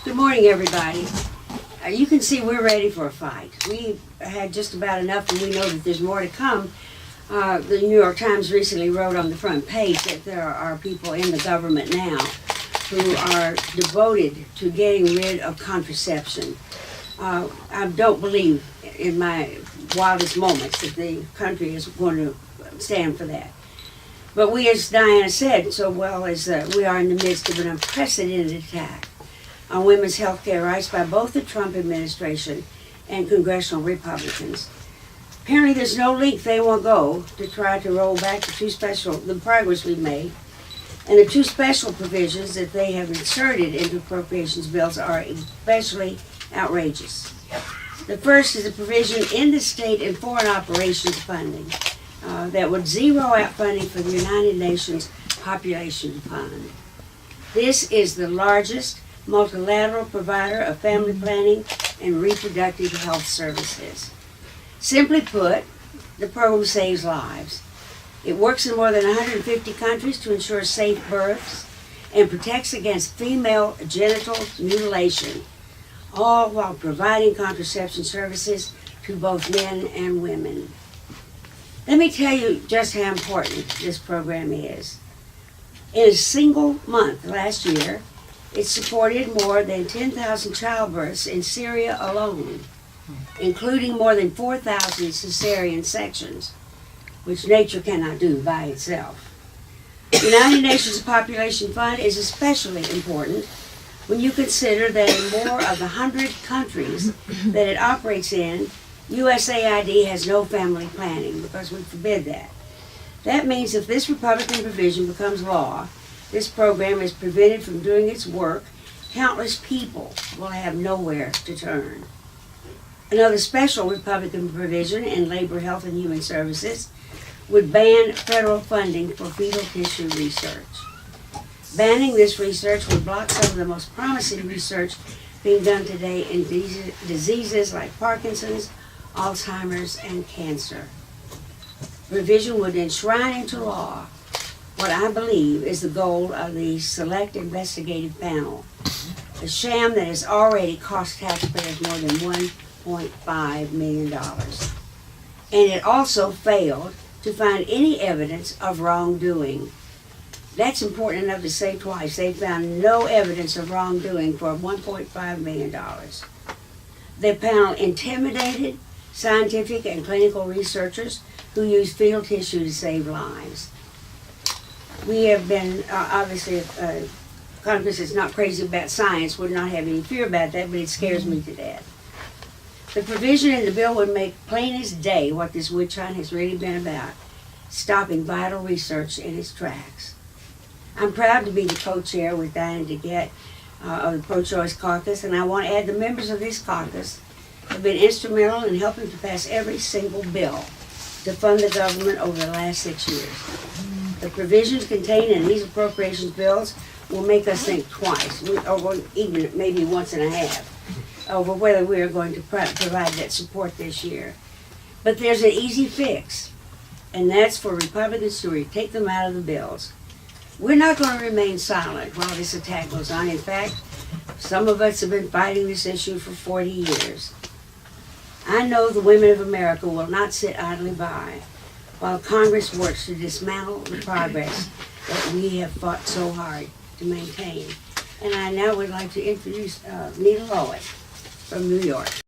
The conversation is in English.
Good morning, everybody. You can see we're ready for a fight. We had just about enough, and we know that there's more to come. The New York Times recently wrote on the front page that there are people in the government now who are devoted to getting rid of contraception. I don't believe in my wildest moments that the country is going to stand for that. But we, as Diana said so well, we are in the midst of an unprecedented attack on women's health care rights by both the Trump administration and congressional Republicans. Apparently there's no length they won't go to try to roll back the progress we've made. And the two special provisions that they have inserted into appropriations bills are especially outrageous. The first is a provision in the state and foreign operations funding that would zero out funding for the United Nations Population Fund. This is the largest multilateral provider of family planning and reproductive health services. Simply put, the program saves lives. It works in more than 150 countries to ensure safe births and protects against female genital mutilation, all while providing contraception services to both men and women. Let me tell you just how important this program is. In a single month last year, it supported more than 10,000 childbirths in Syria alone, including more than 4,000 cesarean sections, which nature cannot do by itself. The United Nations Population Fund is especially important when you consider that in more of the 100 countries that it operates in, USAID has no family planning because we forbid that. That means if this Republican provision becomes law, this program is prevented from doing its work, countless people will have nowhere to turn. Another special Republican provision in Labor, Health, and Human Services would ban federal funding for fetal tissue research. Banning this research would block some of the most promising research being done today in diseases like Parkinson's, Alzheimer's, and cancer. Provision would enshrine into law what I believe is the goal of the Select Investigative Panel, a sham that has already cost taxpayers more than $1.5 million. And it also failed to find any evidence of wrongdoing. That's important enough to say twice. They found no evidence of wrongdoing for $1.5 million. The panel intimidated scientific and clinical researchers who use fetal tissue to save lives. We have been, obviously, Congress is not crazy about science, would not have any fear about that, but it scares me to death. The provision in the bill would make plain as day what this witch hunt has really been about, stopping vital research in its tracks. I'm proud to be the co-chair with Diana DeGette of the Pro-Choice Caucus, and I want to add the members of this caucus have been instrumental in helping to pass every single bill to fund the government over the last 6 years. The provisions contained in these appropriations bills will make us think twice, or even maybe once and a half, over whether we are going to provide that support this year. But there's an easy fix, and that's for Republicans to take them out of the bills. We're not going to remain silent while this attack goes on. In fact, some of us have been fighting this issue for 40 years. I know the women of America will not sit idly by while Congress works to dismantle the progress that we have fought so hard to maintain. And I now would like to introduce Nita Lowett from New York.